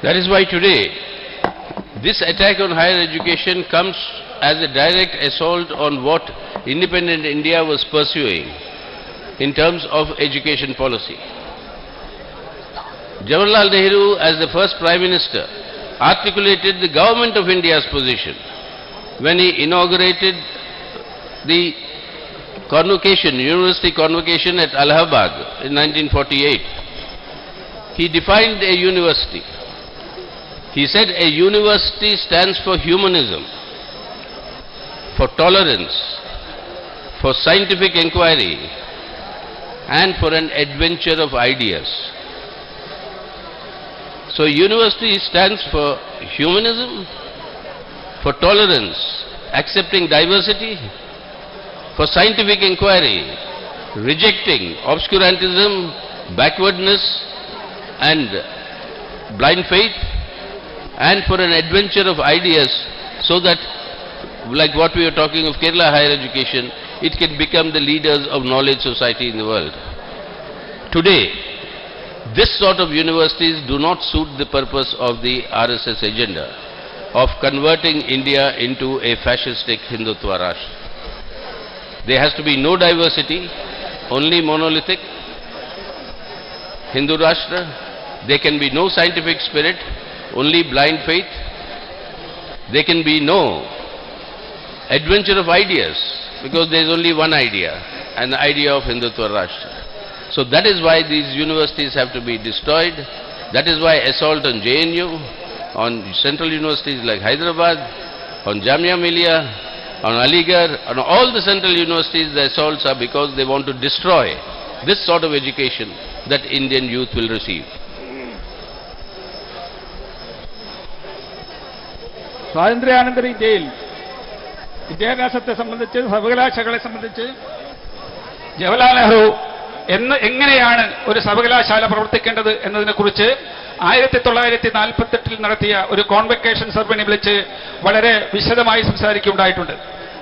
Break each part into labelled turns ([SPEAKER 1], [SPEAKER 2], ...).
[SPEAKER 1] That is why today this attack on higher education comes as a direct assault on what independent India was pursuing in terms of education policy. Jawaharlal Nehru, as the first Prime Minister, articulated the Government of India's position when he inaugurated the university convocation at Allahabad in 1948. He defined a university. He said a university stands for humanism, for tolerance, for scientific inquiry, and for an adventure of ideas. So university stands for humanism, for tolerance, accepting diversity, for scientific inquiry, rejecting obscurantism, backwardness, and blind faith, and for an adventure of ideas, so that, like what we are talking of Kerala higher education, it can become the leaders of knowledge society in the world. Today, this sort of universities do not suit the purpose of the RSS agenda of converting India into a fascistic Hindutva Rashtra. There has to be no diversity, only monolithic Hindu Rashtra. There can be no scientific spirit, only blind faith. There can be no adventure of ideas, because there is only one idea, and the idea of Hindutva Rashtra. So that is why these universities have to be destroyed. That is why assault on JNU, on central universities like Hyderabad, on Jamia Millia, on Aligarh, on all the central universities, the assaults are because they want to destroy this sort of education that Indian youth will receive.
[SPEAKER 2] സ്വാതന്ത്ര്യാനന്തര ഇന്ത്യയിൽ വിദ്യാഭ്യാസത്തെ സംബന്ധിച്ച്, സർവകലാശാലകളെ സംബന്ധിച്ച് ജവഹർലാൽ നെഹ്റു എങ്ങനെയാണ് ഒരു സർവകലാശാല പ്രവർത്തിക്കേണ്ടത് എന്നതിനെക്കുറിച്ച് 1948 നടത്തിയ ഒരു കോൺവക്കേഷൻ സെറമണി വിളിച്ച് വളരെ വിശദമായി സംസാരിക്കുകയുണ്ടായിട്ടുണ്ട്.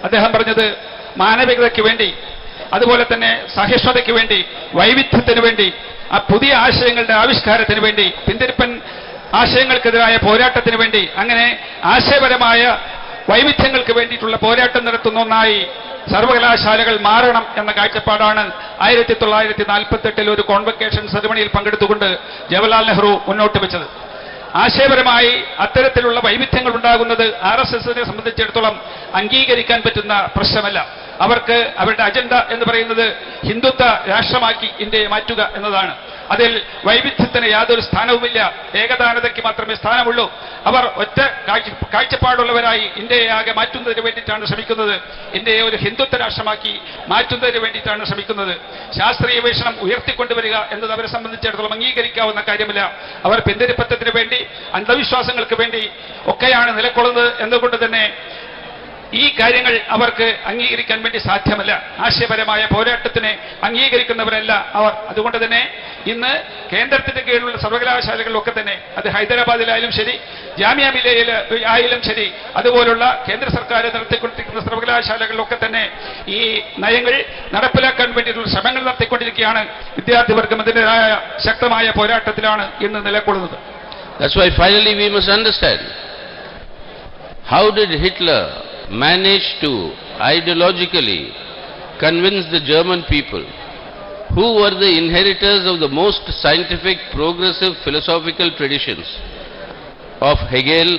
[SPEAKER 2] അദ്ദേഹം പറഞ്ഞത് മാനവികതയ്ക്ക് വേണ്ടി, അതുപോലെ തന്നെ സഹിഷ്ണുതയ്ക്ക് വേണ്ടി, വൈവിധ്യത്തിന് വേണ്ടി, ആ പുതിയ ആശയങ്ങളുടെ ആവിഷ്കാരത്തിന് വേണ്ടി, പിന്തിരിപ്പൻ ആശയങ്ങൾക്കെതിരായ പോരാട്ടത്തിന് വേണ്ടി, അങ്ങനെ ആശയപരമായ വൈവിധ്യങ്ങൾക്ക് വേണ്ടിയിട്ടുള്ള പോരാട്ടം നടത്തുന്ന ഒന്നായി സർവകലാശാലകൾ മാറണം എന്ന കാഴ്ചപ്പാടാണ് 1948 ഒരു കോൺവക്കേഷൻ സെറമണിയിൽ പങ്കെടുത്തുകൊണ്ട് ജവഹർലാൽ നെഹ്റു മുന്നോട്ട് വെച്ചത്. ആശയപരമായി അത്തരത്തിലുള്ള വൈവിധ്യങ്ങൾ ഉണ്ടാകുന്നത് RSSനെ സംബന്ധിച്ചിടത്തോളം അംഗീകരിക്കാൻ പറ്റുന്ന പ്രശ്നമല്ല. അവർക്ക് അവരുടെ അജണ്ട എന്ന് പറയുന്നത് ഹിന്ദുത്വ രാഷ്ട്രമാക്കി ഇന്ത്യയെ മാറ്റുക എന്നതാണ്. അതിൽ വൈവിധ്യത്തിന് യാതൊരു സ്ഥാനവുമില്ല, ഏകദാനതയ്ക്ക് മാത്രമേ സ്ഥാനമുള്ളൂ. അവർ ഒറ്റ കാഴ്ചപ്പാടുള്ളവരായി ഇന്ത്യയെ ആകെ മാറ്റുന്നതിന് വേണ്ടിയിട്ടാണ് ശ്രമിക്കുന്നത്. ഇന്ത്യയെ ഒരു ഹിന്ദുത്വ രാഷ്ട്രമാക്കി മാറ്റുന്നതിന് വേണ്ടിയിട്ടാണ് ശ്രമിക്കുന്നത്. ശാസ്ത്രീയ വീക്ഷണം ഉയർത്തിക്കൊണ്ടുവരിക എന്നത് അവരെ സംബന്ധിച്ചിടത്തോളം അംഗീകരിക്കാവുന്ന കാര്യമില്ല. അവർ പിന്തിരിപ്പത്തത്തിന് വേണ്ടി, അന്ധവിശ്വാസങ്ങൾക്ക് വേണ്ടി ഒക്കെയാണ് നിലകൊള്ളുന്നത് എന്നുകൊണ്ട് തന്നെ ഈ കാര്യങ്ങൾ അവർക്ക് അംഗീകരിക്കാൻ വേണ്ടി സാധ്യമല്ല. ആശയപരമായ പോരാട്ടത്തിനെ അംഗീകരിക്കുന്നവരല്ല അവർ. അതുകൊണ്ട് തന്നെ ഇന്ന് കേന്ദ്രത്തിന്റെ കീഴിലുള്ള സർവകലാശാലകളിലൊക്കെ തന്നെ, അത് ഹൈദരാബാദിലായാലും ശരി, ജാമിയ മില്ലിയയിൽ ആയാലും ശരി, അതുപോലുള്ള കേന്ദ്ര സർക്കാർ നടത്തിക്കൊണ്ടിരിക്കുന്ന സർവകലാശാലകളിലൊക്കെ തന്നെ ഈ നയങ്ങൾ നടപ്പിലാക്കാൻ വേണ്ടിയിട്ടുള്ള ശ്രമങ്ങൾ നടത്തിക്കൊണ്ടിരിക്കുകയാണ്. വിദ്യാർത്ഥിവർഗം അതിൻ്റെതായ ശക്തമായ പോരാട്ടത്തിലാണ് ഇന്ന് നിലകൊള്ളുന്നത്.
[SPEAKER 1] That's why finally we must understand, how did Hitler manage to ideologically convince the German people, who were the inheritors of the most scientific, progressive philosophical traditions of Hegel,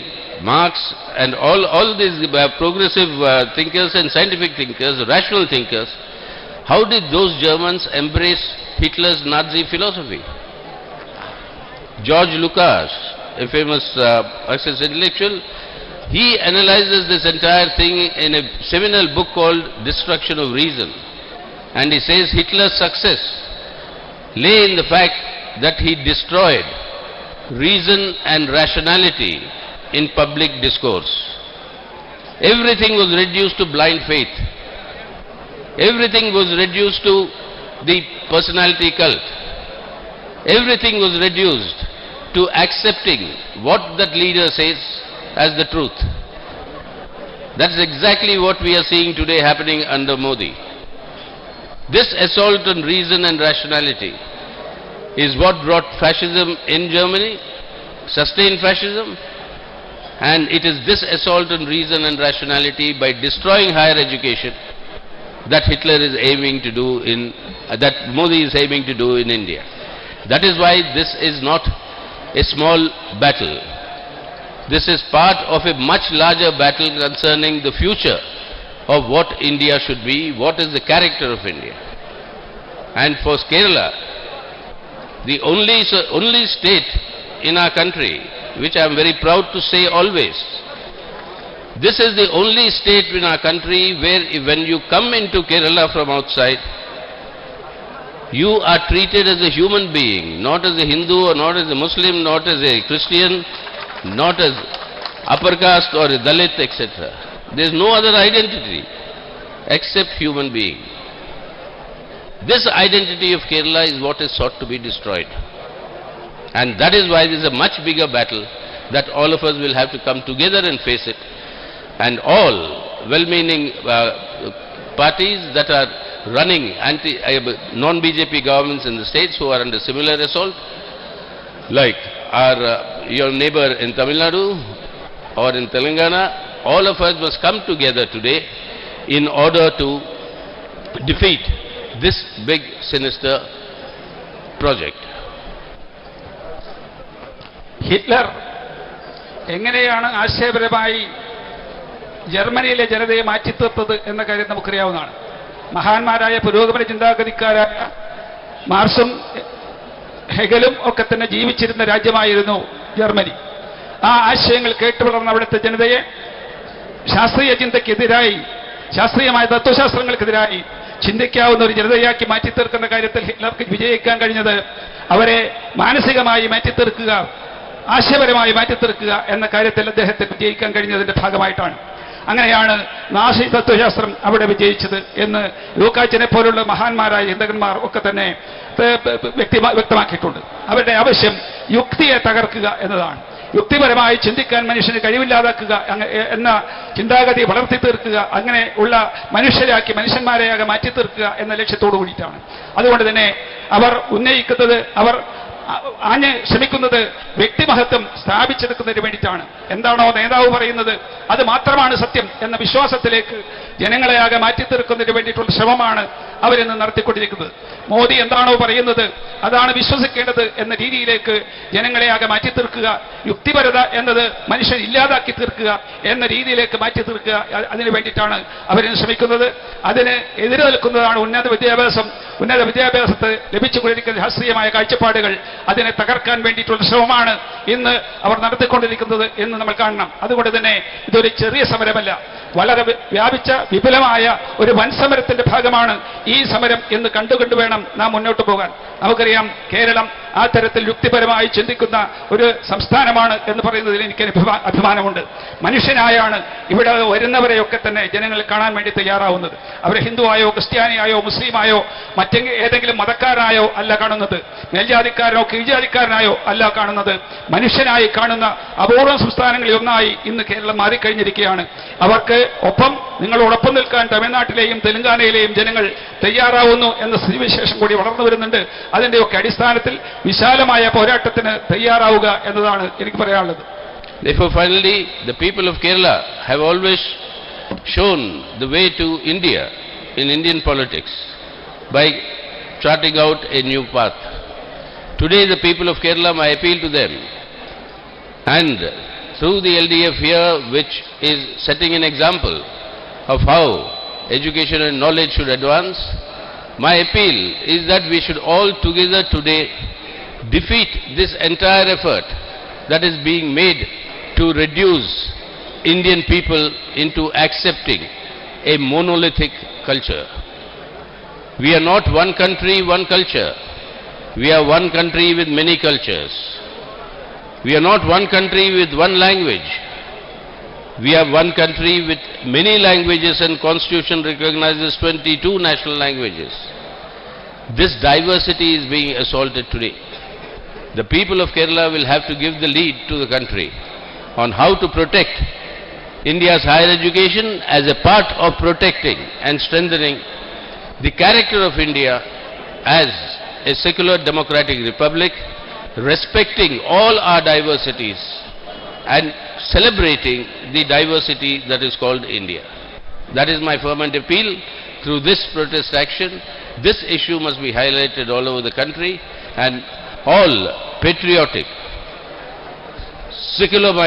[SPEAKER 1] Marx, and all these progressive thinkers and scientific thinkers, rational thinkers, how did those Germans embrace Hitler's Nazi philosophy? George Lucas, a famous Marxist intellectual, he analyzes this entire thing in a seminal book called Destruction of Reason. And he says Hitler's success lay in the fact that he destroyed reason and rationality in public discourse. Everything was reduced to blind faith. Everything was reduced to the personality cult. Everything was reduced to accepting what that leader says as the truth. That's exactly what we are seeing today happening under Modi. This assault on reason and rationality is what brought fascism in Germany, sustained fascism, and it is this assault on reason and rationality by destroying higher education that Hitler is aiming to do that Modi is aiming to do in India. That is why this is not a small battle. This is part of a much larger battle concerning the future of what India should be, what is the character of India. And for Kerala, the only state in our country, which I am very proud to say always, this is the only state in our country where when you come into Kerala from outside, you are treated as a human being, not as a Hindu or not as a Muslim, not as a Christian, not as upper caste or a Dalit, etc. There is no other identity except human being. This identity of Kerala is what is sought to be destroyed. And that is why this is a much bigger battle that all of us will have to come together and face it. And all well-meaning parties that are running non-BJP governments in the states who are under similar assault, like your neighbor in Tamil Nadu or in Telangana, all of us must come together today in order to defeat this big sinister project.
[SPEAKER 2] Hitler എങ്ങനെയാണ് ആശയപരമായി ജർമ്മനിയിലെ ജനതയെ മാറ്റിത്തീർത്തത് എന്ന കാര്യം നമുക്കറിയാവുന്നതാണ്. മഹാന്മാരായ പുരോഗമന ചിന്താഗതിക്കാരായ മാർക്സും ഹെഗലും ഒക്കെ തന്നെ ജീവിച്ചിരുന്ന രാജ്യമായിരുന്നു ജർമ്മനി. ആ ആശയങ്ങൾ കേട്ടുവളർന്ന അവിടുത്തെ ജനതയെ ശാസ്ത്രീയ ചിന്തയ്ക്കെതിരായി, ശാസ്ത്രീയമായ തത്വശാസ്ത്രങ്ങൾക്കെതിരായി ചിന്തിക്കാവുന്ന ഒരു ജനതയാക്കി മാറ്റിത്തീർക്കുന്ന കാര്യത്തിൽ ഹിറ്റ്ലർക്ക് വിജയിക്കാൻ കഴിഞ്ഞത് അവരെ മാനസികമായി മാറ്റിത്തീർക്കുക, ആശയപരമായി മാറ്റിത്തീർക്കുക എന്ന കാര്യത്തിൽ അദ്ദേഹത്തിന് വിജയിക്കാൻ കഴിഞ്ഞതിന്റെ ഭാഗമായിട്ടാണ്. അങ്ങനെയാണ് നാസി തത്വശാസ്ത്രം അവിടെ വിജയിച്ചത് എന്ന് ലൂക്കാച്ചനെ പോലുള്ള മഹാന്മാരായ ചിന്തകന്മാർ ഒക്കെ തന്നെ വ്യക്തമാക്കിയിട്ടുണ്ട്. അവരുടെ ആവശ്യം യുക്തിയെ തകർക്കുക എന്നതാണ്. യുക്തിപരമായി ചിന്തിക്കാൻ മനുഷ്യന് കഴിവില്ലാതാക്കുക എന്ന ചിന്താഗതി വളർത്തി തീർക്കുക, അങ്ങനെ ഉള്ള മനുഷ്യന്മാരെയാകെ മാറ്റി തീർക്കുക എന്ന ലക്ഷ്യത്തോടു കൂടിയിട്ടാണ്. അതുകൊണ്ട് തന്നെ അവർ ഉന്നയിക്കുന്നത്, അവർ ശ്രമിക്കുന്നത് വ്യക്തിമഹത്വം സ്ഥാപിച്ചെടുക്കുന്നതിന് വേണ്ടിയിട്ടാണ്. എന്താണോ നേതാവ് പറയുന്നത് അത് മാത്രമാണ് സത്യം എന്ന വിശ്വാസത്തിലേക്ക് ജനങ്ങളെയാകെ മാറ്റിത്തീർക്കുന്നതിന് വേണ്ടിയിട്ടുള്ള ശ്രമമാണ് അവരിന്ന് നടത്തിക്കൊണ്ടിരിക്കുന്നത്. മോദി എന്താണോ പറയുന്നത് അതാണ് വിശ്വസിക്കേണ്ടത് എന്ന രീതിയിലേക്ക് ജനങ്ങളെയാകെ മാറ്റിത്തീർക്കുക, യുക്തിപരത എന്നത് മനുഷ്യൻ ഇല്ലാതാക്കി തീർക്കുക എന്ന രീതിയിലേക്ക് മാറ്റി തീർക്കുക, അതിനു വേണ്ടിയിട്ടാണ് അവരിന്ന് ശ്രമിക്കുന്നത്. അതിന് എതിരെ നിൽക്കുന്നതാണ് ഉന്നത വിദ്യാഭ്യാസത്ത് ലഭിച്ചുകൊണ്ടിരിക്കുന്ന ശാസ്ത്രീയമായ കാഴ്ചപ്പാടുകൾ. അതിനെ തകർക്കാൻ വേണ്ടിയിട്ടുള്ള ശ്രമമാണ് ഇന്ന് അവർ നടത്തിക്കൊണ്ടിരിക്കുന്നത് എന്ന് നമ്മൾ കാണണം. അതുകൊണ്ട് തന്നെ ഇതൊരു ചെറിയ സമരമല്ല, വളരെ വ്യാപിച്ച വിപുലമായ ഒരു വൻ സമരത്തിന്റെ ഭാഗമാണ് ഈ സമരം എന്ന് കണ്ടുകൊണ്ട് വേണം നാം മുന്നോട്ട് പോകാൻ. നമുക്കറിയാം, കേരളം ആ തരത്തിൽ യുക്തിപരമായി ചിന്തിക്കുന്ന ഒരു സംസ്ഥാനമാണ് എന്ന് പറയുന്നതിൽ എനിക്ക് അഭിമാനമുണ്ട്. മനുഷ്യനായാണ് ഇവിടെ വരുന്നവരെയൊക്കെ തന്നെ ജനങ്ങൾ കാണാൻ വേണ്ടി തയ്യാറാവുന്നത്. അവരെ ഹിന്ദുവായോ ക്രിസ്ത്യാനിയായോ മുസ്ലിമായോ ഏതെങ്കിലും മതക്കാരനായോ അല്ല കാണുന്നത്, മേൽജാതിക്കാരനോ കീഴ്ജാതിക്കാരനായോ അല്ല കാണുന്നത്. മനുഷ്യനായി കാണുന്ന അപൂർവം സംസ്ഥാനങ്ങളിൽ ഒന്നായി ഇന്ന് കേരളം മാറിക്കഴിഞ്ഞിരിക്കുകയാണ്. അവർക്ക് ഒപ്പം, നിങ്ങളോടൊപ്പം നിൽക്കാൻ തമിഴ്നാട്ടിലെയും തെലങ്കാനയിലെയും ജനങ്ങൾ തയ്യാറാവുന്നു എന്ന സ്ഥിതിവിശേഷം കൂടി വളർന്നു വരുന്നുണ്ട്. അതിന്റെയൊക്കെ അടിസ്ഥാനത്തിൽ വിശാലമായ പോരാട്ടത്തിന് തയ്യാറാവുക എന്നതാണ് എനിക്ക് പറയാനുള്ളത്.
[SPEAKER 1] Therefore, finally, the people of Kerala have always shown the way to India in Indian politics by charting out a new path. Today, the people of Kerala, I appeal to them, and through the LDF here, which is setting an example of how education and knowledge should advance, my appeal is that we should all together today defeat this entire effort that is being made to reduce Indian people into accepting a monolithic culture. We are not one country, one culture. We are one country with many cultures. We are not one country with one language. We are one country with many languages, and Constitution recognizes 22 national languages. This diversity is being assaulted today. The people of Kerala will have to give the lead to the country on how to protect India's higher education as a part of protecting and strengthening the character of India as a secular democratic republic, respecting all our diversities and celebrating the diversity that is called India. That is my fervent appeal. Through this protest action, this issue must be highlighted all over the country, and all patriotic, secular